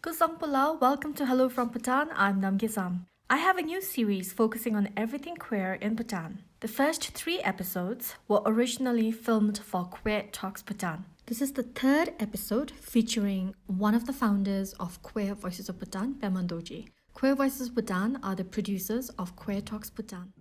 Kusong Pulao, welcome to Hello from Bhutan. I'm Namgizam. I have a new series focusing on everything queer in Bhutan. The first 3 episodes were originally filmed for Queer Talks Bhutan. This is the 3rd episode featuring one of the founders of Queer Voices of Bhutan, Pema Dorji. Queer Voices of Bhutan are the producers of Queer Talks Bhutan.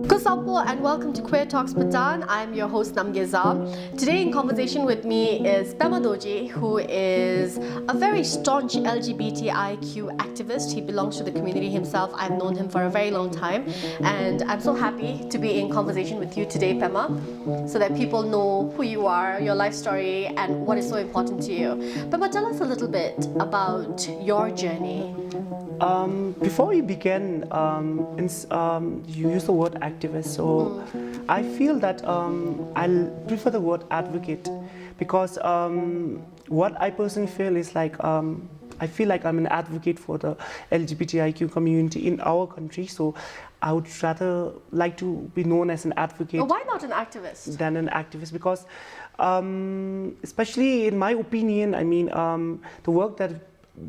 Kusampo and welcome to Queer Talks Bhutan. I'm your host Namgizam. Today in conversation with me is Pema Dorji, who is a very staunch LGBTIQ activist. He belongs to the community himself. I've known him for a very long time, and I'm so happy to be in conversation with you today, Pema, so that people know who you are, your life story, and what is so important to you. Pema, tell us a little bit about your journey. Before we begin, you use the word activist, so I feel that I prefer the word advocate because what I personally feel is like I feel like I'm an advocate for the LGBTIQ community in our country, so I would rather like to be known as an advocate. Why not an activist? Than an activist, because especially in my opinion, I mean, the work that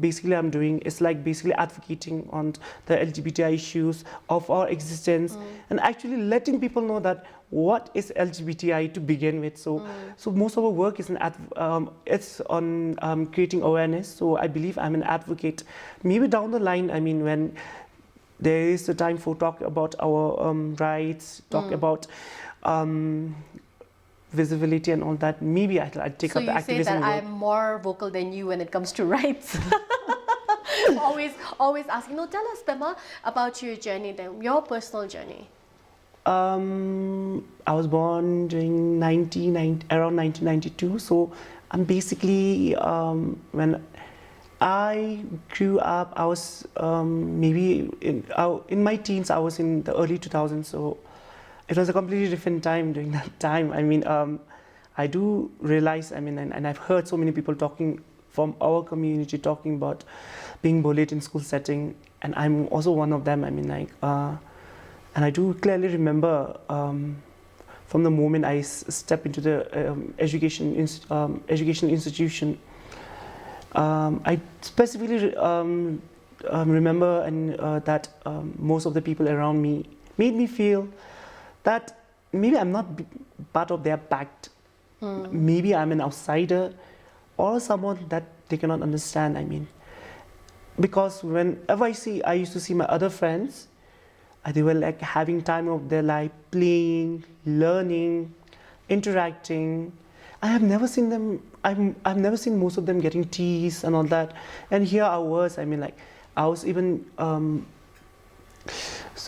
basically I'm doing is like basically advocating on the LGBTI issues of our existence and actually letting people know that what is LGBTI to begin with. So most of our work is it's on creating awareness. So I believe I'm an advocate. Maybe down the line, I mean, when there is a time for talk about our rights, talk about visibility and all that, maybe I'd take up the activism. So you say that I'm more vocal than you when it comes to rights. always asking. No, tell us, Pema, about your journey then, your personal journey. I was born during around 1992, so I'm basically, when I grew up, I was maybe in my teens, I was in the early 2000s, so it was a completely different time during that time. I mean, I do realize, I mean, and I've heard so many people talking from our community talking about being bullied in school setting, and I'm also one of them. I mean, like, and I do clearly remember from the moment I stepped into the education institution, I specifically remember that most of the people around me made me feel that maybe I'm not part of their pact. Maybe I'm an outsider or someone that they cannot understand, I mean. Because whenever I used to see my other friends, they were like having time of their life, playing, learning, interacting. I have never seen them, I've never seen most of them getting teased and all that. And here I was, I mean, like, I was even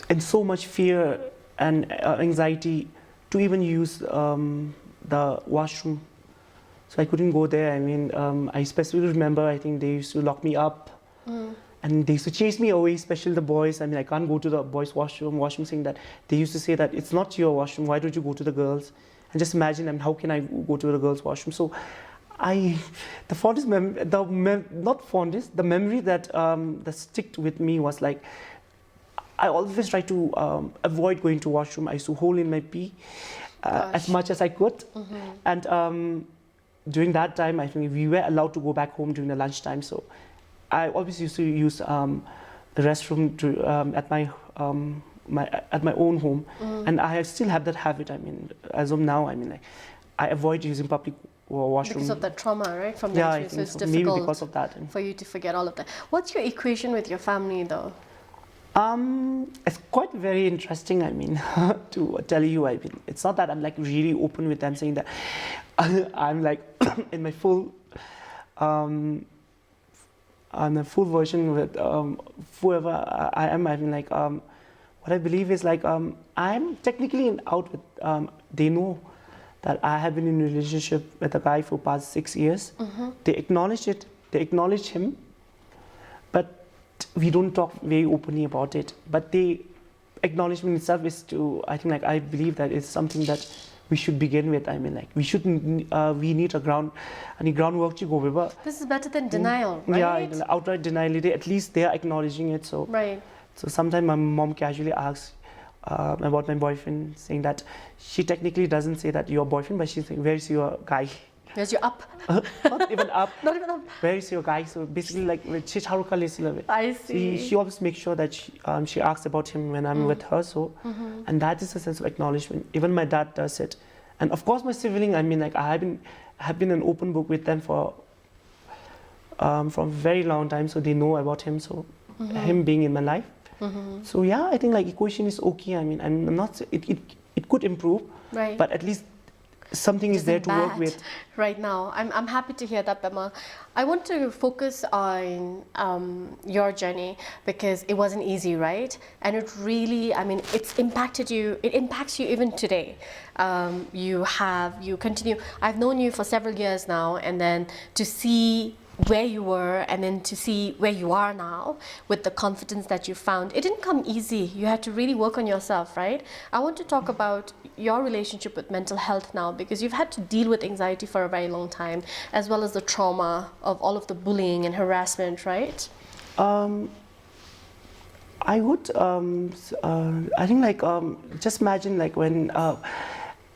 in so much fear and anxiety to even use the washroom. So I couldn't go there. I mean, I specifically remember, I think they used to lock me up and they used to chase me away, especially the boys. I mean, I can't go to the boys' washroom saying that they used to say that it's not your washroom, why don't you go to the girls? And just imagine, I mean, how can I go to the girls' washroom? So the fondest memory, the memory that sticked with me was like, I always try to avoid going to washroom. I used to hold in my pee as much as I could. And during that time, I think we were allowed to go back home during the lunchtime. So I always used to use the restroom at my own home. And I still have that habit. I mean, as of now, I mean, like, I avoid using public washroom. Because of that trauma, right? From the I think it's so. difficult Maybe because of that. for you to forget all of that. What's your equation with your family, though? It's quite very interesting, I mean, to tell you. I mean, it's not that I'm like really open with them saying that I'm like in my full on a full version with whoever I am. I mean, like, what I believe is like I'm technically out with they know that I have been in a relationship with a guy for past 6 years. They acknowledge it, they acknowledge him, but we don't talk very openly about it. But the acknowledgement itself is to, I think, like, I believe that it's something that we should begin with. I mean, like, we need a groundwork to go with. This is better than denial, right? Yeah, outright denial. At least they are acknowledging it. So right. So sometimes my mom casually asks about my boyfriend, saying that she technically doesn't say that you're boyfriend, but she's saying, where's your guy? Where's your up? Not even up. Not even up. Where is your guy? So basically, like, I see. she always makes sure that she asks about him when I'm with her. So, and that is a sense of acknowledgement. Even my dad does it, and of course my sibling. I mean, like, I have been an open book with them for from a very long time, so they know about him. So, him being in my life. So yeah, I think like equation is okay. I mean, I'm not. It could improve, right? But at least something is there to work with right now. I'm happy to hear that, Pema. I want to focus on your journey because it wasn't easy, right? And it really, I mean, it's impacted you. It impacts you even today. You continue. I've known you for several years now, and then to see where you were and then to see where you are now with the confidence that you found, it didn't come easy. You had to really work on yourself, right? I want to talk about your relationship with mental health now, because you've had to deal with anxiety for a very long time, as well as the trauma of all of the bullying and harassment, right? I would I think like just imagine like when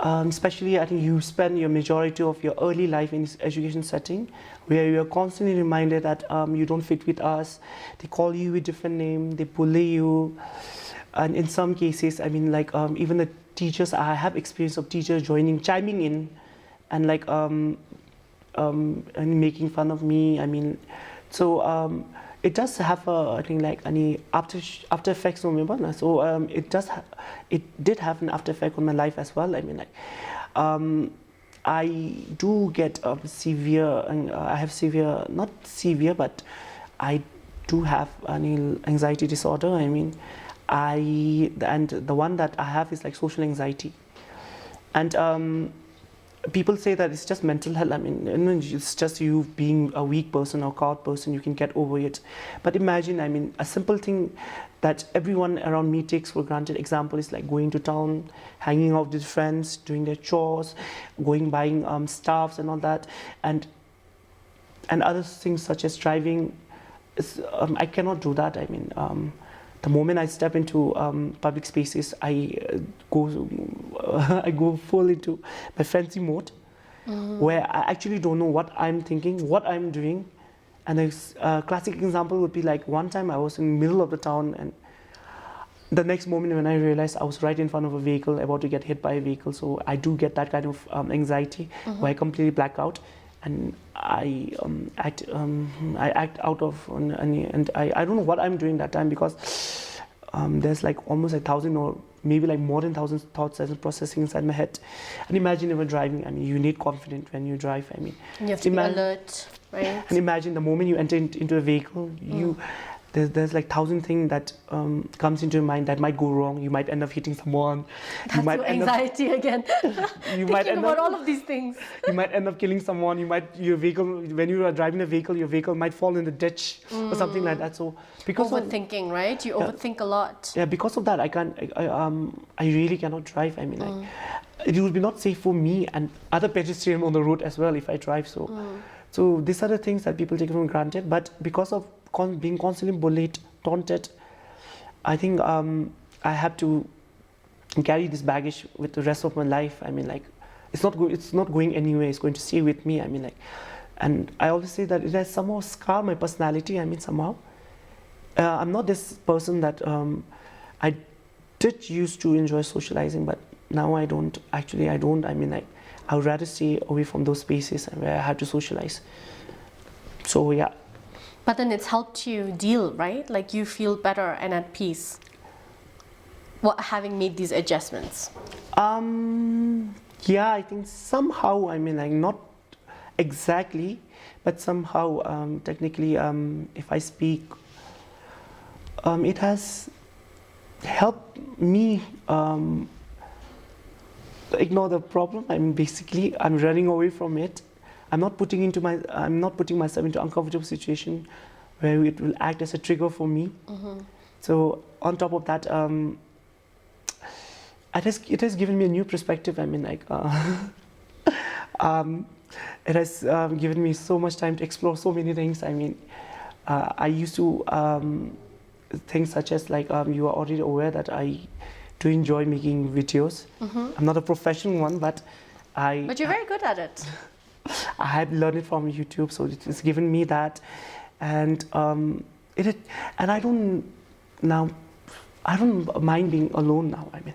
especially I think you spend your majority of your early life in this education setting where you are constantly reminded that you don't fit with us, they call you a different name, they bully you, and in some cases, I mean, like even the teachers, I have experience of teachers chiming in and like and making fun of me. I mean, so it does have I think like any after effects on me, so it did have an after effect on my life as well. I mean, like I do get severe, and I have severe, not severe, but I do have an anxiety disorder. I mean, and the one that I have is like social anxiety, and people say that it's just mental health. I mean, it's just you being a weak person or coward person, you can get over it. But imagine, I mean, a simple thing that everyone around me takes for granted. Example is like going to town, hanging out with friends, doing their chores, buying stuffs and all that, and other things such as driving. I cannot do that. I mean, the moment I step into public spaces, I go full into my fancy mode, where I actually don't know what I'm thinking, what I'm doing. And a classic example would be like one time I was in the middle of the town, and the next moment when I realized I was right in front of a vehicle, about to get hit by a vehicle. So I do get that kind of anxiety where I completely black out, and I act out of, and I don't know what I'm doing that time, because there's like almost 1,000 or maybe like more than 1,000 thoughts that are processing inside my head. And imagine if you're driving, I mean, you need confidence when you drive. I mean, you have to be alert, right? And imagine the moment you enter into a vehicle, there's like 1,000 things that comes into your mind that might go wrong. You might end up hitting someone. That's your anxiety again. You might end about up, all of these things. You might end up killing someone. Your vehicle, when you are driving a vehicle, your vehicle might fall in the ditch or something like that. So because overthinking, right? You overthink a lot. Yeah, because of that, I really cannot drive. I mean, like, it would be not safe for me and other pedestrians on the road as well if I drive. So these are the things that people take for granted. But because of being constantly bullied, taunted, I think I have to carry this baggage with the rest of my life. I mean, like, it's not going anywhere. It's going to stay with me. I mean, like, and I always say that it has somehow scarred my personality. I mean, somehow I'm not this person that I did used to enjoy socializing, but now I don't. Actually, I don't. I mean, like, I would rather stay away from those spaces where I had to socialize. So yeah. But then it's helped you deal, right? Like, you feel better and at peace. Having made these adjustments. Yeah, I think somehow. I mean, like, not exactly, but somehow, technically, if I speak, it has helped me ignore the problem. I mean, basically, I'm running away from it. I'm not putting myself into uncomfortable situation where it will act as a trigger for me. So on top of that, it has given me a new perspective. I mean, like, it has given me so much time to explore so many things. I mean, I used to things such as like you are already aware that I do enjoy making videos. I'm not a professional one, but But you're very good at it. I have learned it from YouTube, so it's given me that, and and I don't mind being alone now. I mean,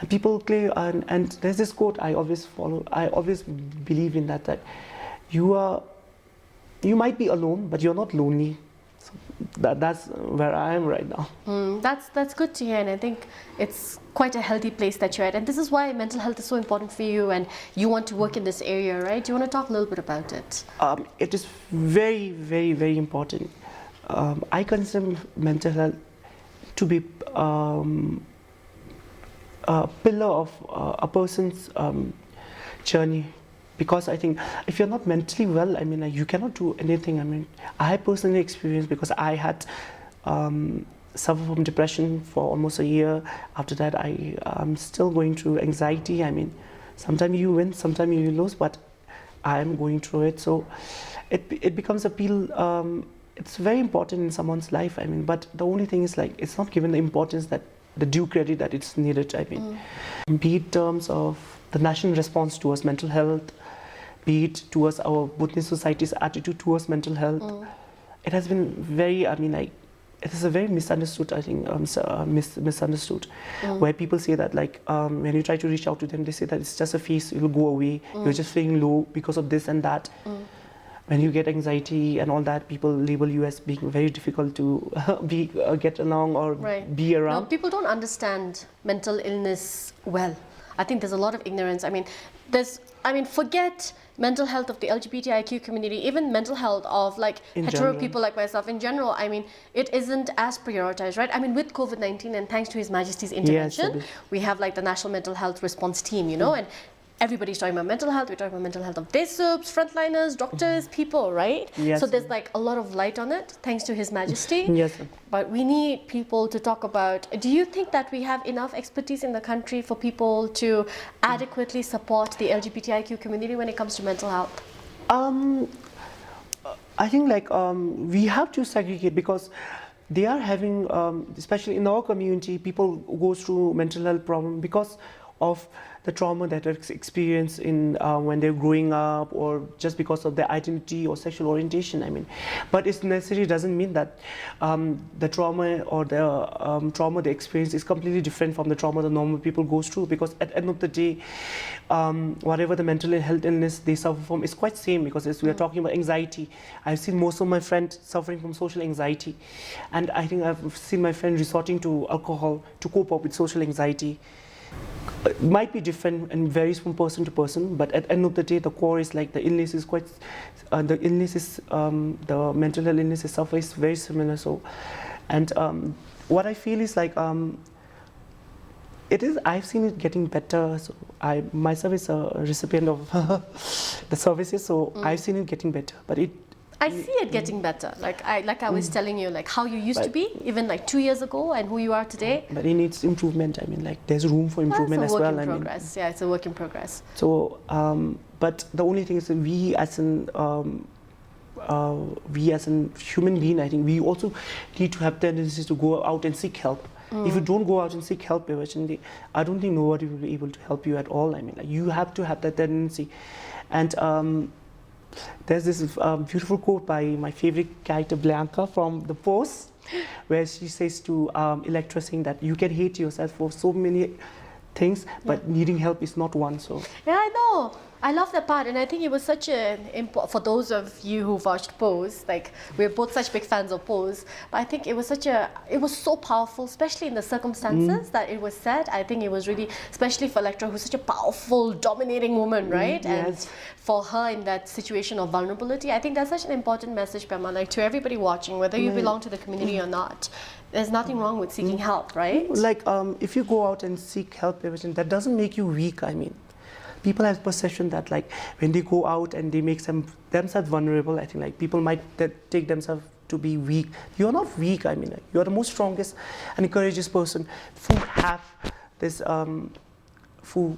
and people claim, and there's this quote I always follow. I always believe in that you might be alone, but you're not lonely. So that's where I am right now. That's good to hear, and I think it's quite a healthy place that you're at. And this is why mental health is so important for you, and you want to work in this area, right? Do you want to talk a little bit about it? It is very, very, very important. I consider mental health to be a pillar of a person's journey. Because I think if you're not mentally well, I mean, like, you cannot do anything. I mean, I personally experienced, because I had suffered from depression for almost a year. After that, I'm still going through anxiety. I mean, sometimes you win, sometimes you lose, but I'm going through it. So it becomes it's very important in someone's life. I mean, but the only thing is, like, it's not given the importance the due credit that it's needed. I mean, be it terms of the national response towards mental health, be it towards our Bhutanese society's attitude towards mental health. It has been very, I mean, like, it is a very misunderstood, I think, misunderstood, where people say that, like, when you try to reach out to them, they say that it's just a phase, it will go away, you're just feeling low because of this and that. When you get anxiety and all that, people label you as being very difficult to get along or be around. No, people don't understand mental illness well. I think there's a lot of ignorance. I mean, forget mental health of the LGBTIQ community, even mental health of, like, hetero people like myself in general. I mean, it isn't as prioritized, right? I mean, with COVID-19, and thanks to His Majesty's intervention, we have, like, the National Mental Health Response Team, you know, and everybody's talking about mental health. We're talking about mental health of day soups, frontliners, doctors, people, right? Yes. So there's, like, a lot of light on it, thanks to His Majesty. Yes. But we need people to talk about, do you think that we have enough expertise in the country for people to adequately support the LGBTIQ community when it comes to mental health? I think, like, we have to segregate, because they are having, especially in our community, people go through mental health problem because of the trauma that they've experienced in when they're growing up, or just because of their identity or sexual orientation. I mean, but it necessarily doesn't mean that the trauma or the trauma they experience is completely different from the trauma the normal people goes through. Because at the end of the day, whatever the mental health illness they suffer from is quite same. Because as we are talking about anxiety, I've seen most of my friends suffering from social anxiety, and I think I've seen my friends resorting to alcohol to cope up with social anxiety. It might be different and varies from person to person, but at the end of the day, the core is, like, the illness is quite, the mental health illness itself is very similar. So, and what I feel is, like, I've seen it getting better. So I myself is a recipient of the services, so I've seen it getting better. But I see it getting better. Like I was telling you, like, how you used to be even, like, 2 years ago, and who you are today. But it needs improvement. I mean, like, there's room for improvement as well. It's a work in progress. Yeah, it's a work in progress. So, but the only thing is that we as a human being, I think we also need to have tendencies to go out and seek help. If you don't go out and seek help, I don't think nobody will be able to help you at all. I mean, like, you have to have that tendency. And there's this beautiful quote by my favorite character, Blanca, from The Post, where she says to Electra, saying that you can hate yourself for so many things, but needing help is not one. So yeah, I know. I love that part, and I think it was such for those of you who've watched Pose, like, we're both such big fans of Pose, but I think it was so powerful, especially in the circumstances that it was said. I think it was really, especially for Electra, who's such a powerful, dominating woman, right? And for her in that situation of vulnerability, I think that's such an important message, Pema, like, to everybody watching, whether you belong to the community or not. There's nothing wrong with seeking help, right? Like, if you go out and seek help, that doesn't make you weak. I mean, people have perception that, like, when they go out and they make themselves vulnerable, I think, like, people might take themselves to be weak. You're not weak. I mean, like, you're the most strongest and courageous person who have this, who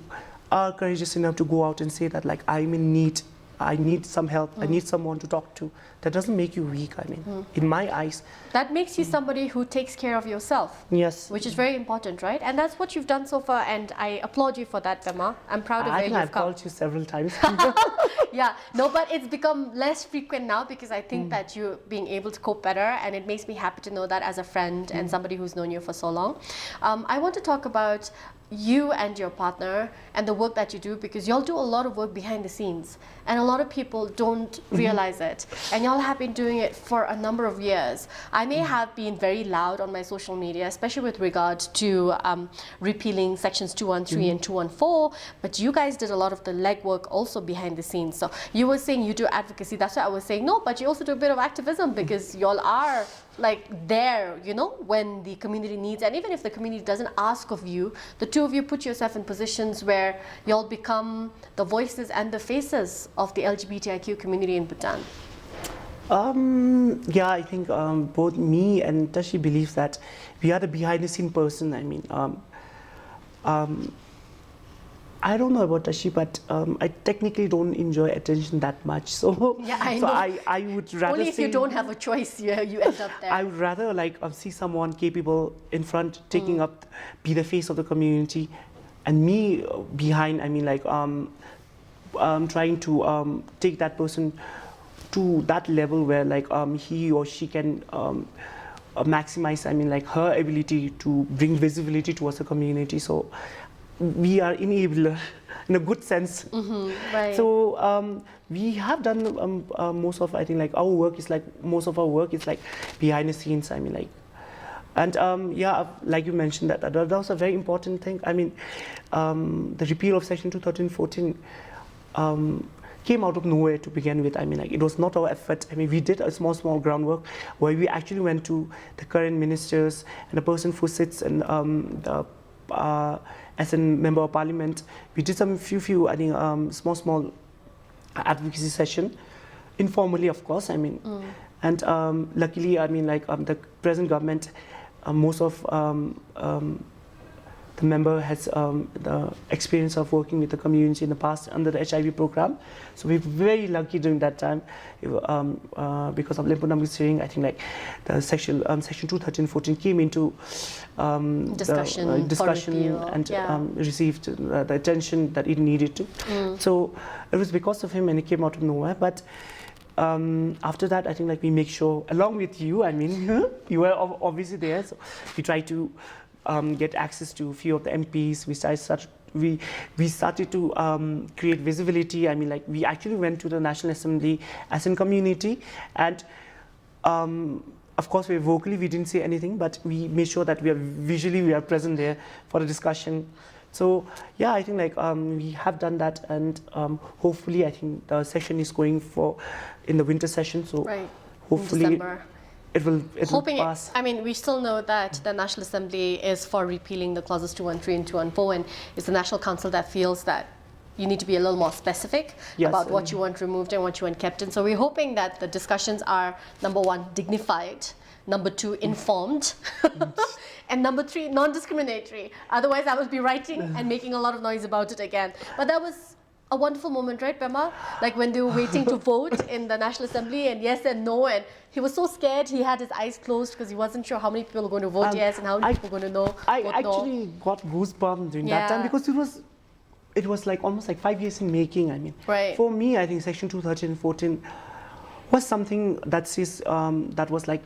are courageous enough to go out and say that, like, I'm in need. I need some help, I need someone to talk to, that doesn't make you weak, I mean, in my eyes. That makes you somebody who takes care of yourself. Yes. Which is very important, right? And that's what you've done so far, and I applaud you for that, Pema. I'm proud of where you've come. I've called you several times. Yeah, no, but it's become less frequent now because I think that you're being able to cope better, and it makes me happy to know that as a friend and somebody who's known you for so long. I want to talk about you and your partner and the work that you do, because y'all do a lot of work behind the scenes and a lot of people don't realize it, and y'all have been doing it for a number of years. I may have been very loud on my social media, especially with regard to repealing sections 213 and 214, but you guys did a lot of the legwork also behind the scenes. So you were saying you do advocacy, that's why I was saying no, but you also do a bit of activism, because y'all are like there, you know, when the community needs, and even if the community doesn't ask of you, the two of you put yourself in positions where y'all become the voices and the faces of the LGBTIQ community in Bhutan. Yeah, I think both me and Tashi believes that we are the behind the scene person. I mean, I don't know about Tashi, but I technically don't enjoy attention that much. So, yeah, I so know. I would rather only if you don't have a choice, you end up there. I would rather like see someone capable in front, taking up, be the face of the community, and me behind. I mean, like trying to take that person to that level where like he or she can maximize. I mean, like her ability to bring visibility towards the community. So we are enabler in a good sense. Right. So we have done most of, I think, like our work is like, most of our work is like behind the scenes. I mean, like, and yeah, like you mentioned, that was a very important thing. I mean, the repeal of Section 213-14 came out of nowhere to begin with. I mean, like, it was not our effort. I mean, we did a small groundwork where we actually went to the current ministers and the person who sits in as a member of parliament. We did some few I think small advocacy session, informally, of course. I mean, and luckily, I mean, like the present government, most of the member has the experience of working with the community in the past under the HIV program. So we're very lucky during that time, because of Lempo Namgyal's hearing. I think like the section 213-14 came into discussion and received the attention that it needed to. So it was because of him, and it came out of nowhere. But after that, I think like we make sure, along with you, I mean, you were obviously there, so we try to get access to a few of the MPs. We started to create visibility. I mean, like, we actually went to the National Assembly as a community, and of course, vocally we didn't say anything, but we made sure that we are present there for the discussion. So yeah, I think like we have done that, and hopefully I think the session is going for in the winter session. So right. hopefully it will pass. I mean, we still know that the National Assembly is for repealing the clauses 213 and 214, and it's the National Council that feels that you need to be a little more specific about what you want removed and what you want kept in. So we're hoping that the discussions are, number one, dignified, number two, informed, and number three, non-discriminatory. Otherwise, I would be writing and making a lot of noise about it again. But that was a wonderful moment, right, Pema? Like when they were waiting to vote in the National Assembly, and yes and no, and he was so scared he had his eyes closed because he wasn't sure how many people were going to vote yes and how many people were going to no. I actually got goosebumps during that time, because it was like almost like 5 years in making. I mean, for me, I think Section 213-14 was something that says that was like,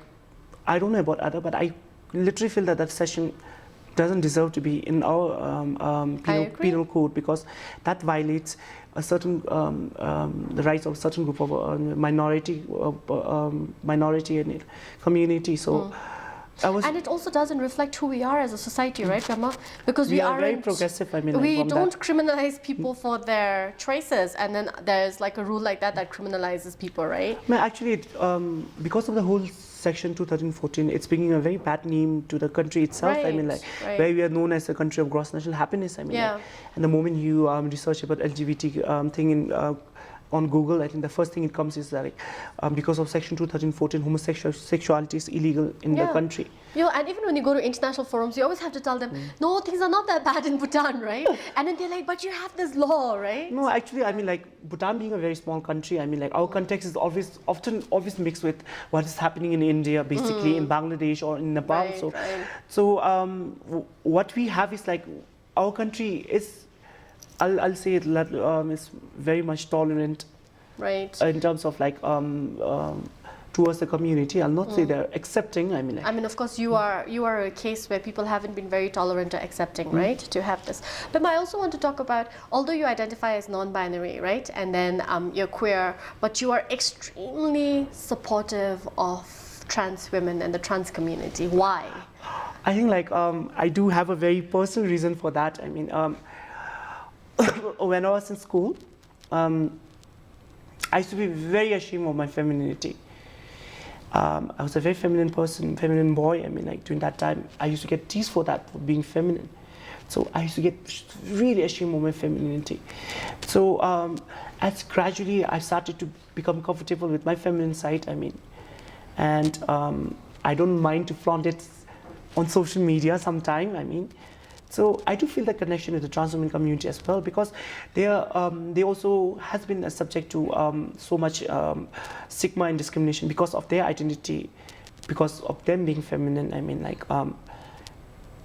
I don't know about other, but I literally feel that session doesn't deserve to be in our penal code, because that violates a certain the rights of a certain group of minority and community. So and it also doesn't reflect who we are as a society, right, Pema? Because we are very progressive. I mean, we don't criminalize people for their choices, and then there's like a rule like that criminalizes people, right? No, actually, because of the whole Section 213-14, it's bringing a very bad name to the country itself. I mean, like, where we are known as a country of gross national happiness. I mean, like, and the moment you research about LGBT thing on Google, I think the first thing it comes is that because of Section 213-14, homosexuality is illegal in the country. And even when you go to international forums, you always have to tell them, no, things are not that bad in Bhutan, right? And then they're like, but you have this law, right? No, actually, I mean, like, Bhutan being a very small country, I mean, like, our context is often mixed with what is happening in India, basically, in Bangladesh or in Nepal. So what we have is, like, our country is, I'll say it, is very much tolerant, right? In terms of, like, towards the community. I'll not say they're accepting. I mean, of course, you are a case where people haven't been very tolerant or accepting, right, to have this. But I also want to talk about, although you identify as non-binary, right, and then you're queer, but you are extremely supportive of trans women and the trans community. Why? I think, like, I do have a very personal reason for that. I mean, when I was in school, I used to be very ashamed of my femininity. I was a very feminine person, feminine boy. I mean, like, during that time, I used to get teased for that, for being feminine. So I used to get really ashamed of my femininity. So as gradually I started to become comfortable with my feminine side, I mean, and I don't mind to flaunt it on social media sometime, I mean. So I do feel the connection with the trans women community as well, because they also has been a subject to so much stigma and discrimination because of their identity, because of them being feminine. I mean, like, and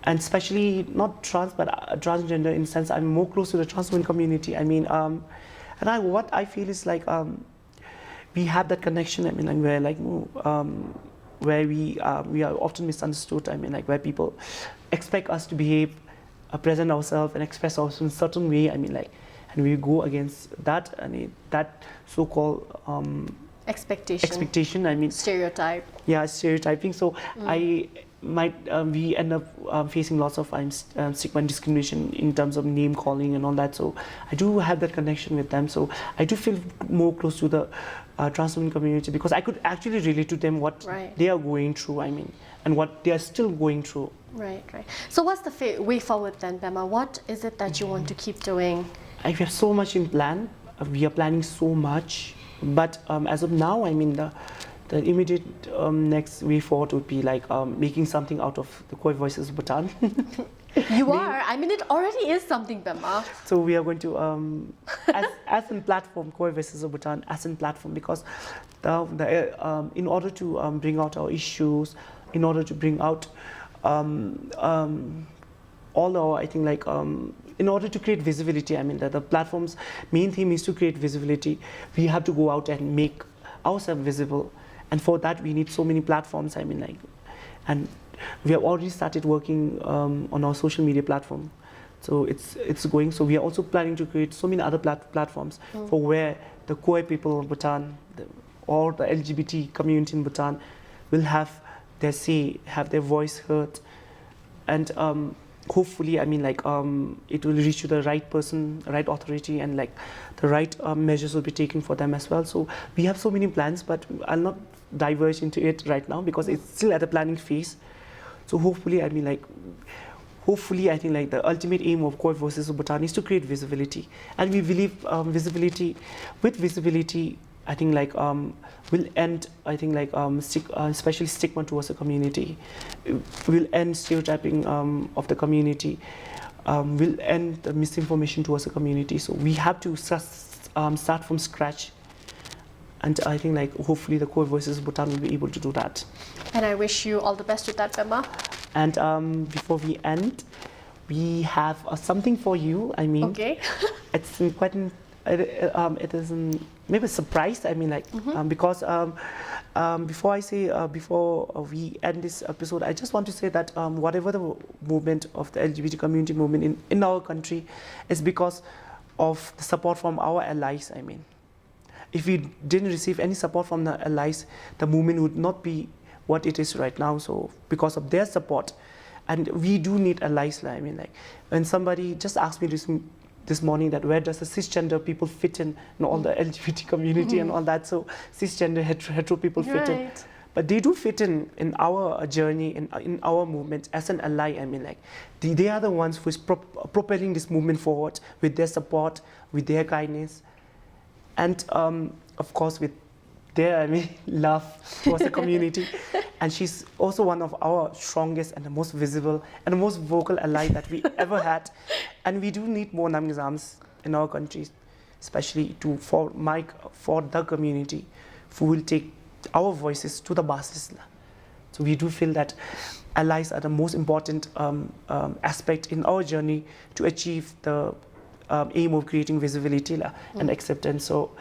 especially not trans, but transgender in the sense I'm more close to the trans women community. I mean, what I feel is like we have that connection. I mean, like, where, like, where we are often misunderstood. I mean, like, where people expect us to behave, present ourselves and express ourselves in a certain way. I mean, like, and we go against that, and that so-called expectation. I mean, stereotype. Yeah, stereotyping. So we end up facing lots of stigma and discrimination in terms of name calling and all that. So I do have that connection with them. So I do feel more close to the trans women community, because I could actually relate to them what they are going through. I mean, and what they are still going through. Right. So what's the way forward then, Pema? What is it that you want to keep doing? We have so much in plan. We are planning so much, but as of now, I mean, the immediate next way forward would be like making something out of the Queer Voices of Bhutan. You are. I mean, it already is something, Pema. So we are going to, as in platform, Queer Voices of Bhutan, as in platform, because in order to bring out our issues, in order to bring out all our, I think, like, in order to create visibility, I mean, the platform's main theme is to create visibility. We have to go out and make ourselves visible. And for that, we need so many platforms, I mean, like, and we have already started working on our social media platform. So it's going, so we are also planning to create so many other platforms for where the queer people of Bhutan, or the LGBT community in Bhutan will have their say, have their voice heard. And hopefully, I mean, like, it will reach to the right person, right authority, and like the right measures will be taken for them as well. So we have so many plans, but I'll not diverge into it right now because it's still at the planning phase. So hopefully, I mean, like, I think, like, the ultimate aim of Queer Voices of Bhutan is to create visibility, and we believe visibility, I think, like, will end, I think, like, especially stigma towards the community, will end stereotyping of the community, will end the misinformation towards the community. So we have to start from scratch. And I think, like, hopefully the Queer Voices of Bhutan will be able to do that. And I wish you all the best with that, Pema. And before we end, we have something for you. I mean, okay. It's quite it is maybe a surprise. I mean, like, because before we end this episode, I just want to say that whatever the movement of the LGBT community movement in our country is because of the support from our allies. I mean, if we didn't receive any support from the allies, the movement would not be what it is right now. So because of their support, and we do need allies. I mean, like, when somebody just asked me this morning that where does the cisgender people fit in all the LGBT community and all that, so cisgender hetero people fit in. But they do fit in our journey, in our movement as an ally. I mean, like, they are the ones who is propelling this movement forward with their support, with their kindness. And of course, with their love towards the community. And she's also one of our strongest and the most visible and the most vocal ally that we ever had. And we do need more Namgizams in our country, especially for the community, who will take our voices to the masses. So we do feel that allies are the most important aspect in our journey to achieve the aim of creating visibility and acceptance. So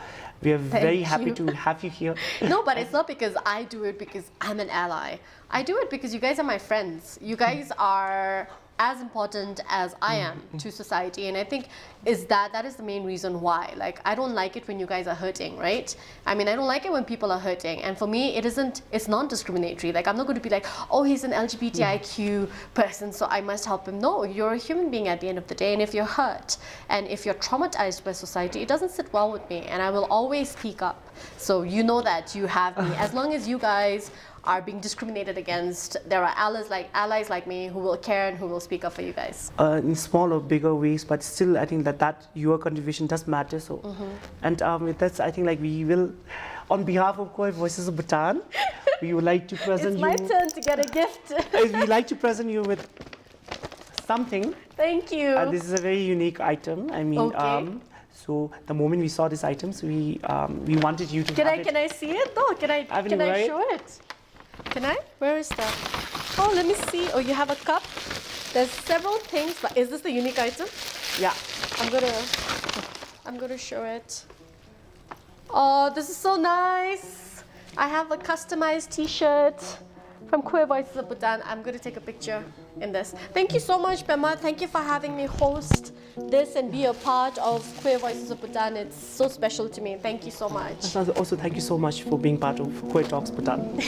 we are very happy to have you here. No, but it's not because I do it because I'm an ally. I do it because you guys are my friends. You guys are as important as I am to society, and I think that is the main reason why. Like, I don't like it when you guys are hurting, right? I mean, I don't like it when people are hurting, and for me it's non-discriminatory. Like, I'm not going to be like, oh, he's an LGBTIQ person, so I must help him. No, you're a human being at the end of the day, and if you're hurt and if you're traumatized by society, it doesn't sit well with me, and I will always speak up. So you know that you have me. As long as you guys are being discriminated against, there are allies like me who will care and who will speak up for you guys. In small or bigger ways, but still I think that your contribution does matter. So, and with that, I think we will, on behalf of Queer Voices of Bhutan, we would like to present you. It's my turn to get a gift. We'd like to present you with something. Thank you. And this is a very unique item. Okay. So the moment we saw these items, we wanted you to. Can I see it though? Can I show it? Can I? Where is that? Oh, let me see. Oh, you have a cup. There's several things, but is this the unique item? Yeah. I'm gonna show it. Oh, this is so nice. I have a customized T-shirt from Queer Voices of Bhutan. I'm gonna take a picture in this. Thank you so much, Pema. Thank you for having me host this and be a part of Queer Voices of Bhutan. It's so special to me. Thank you so much. Also, thank you so much for being part of Queer Talks Bhutan.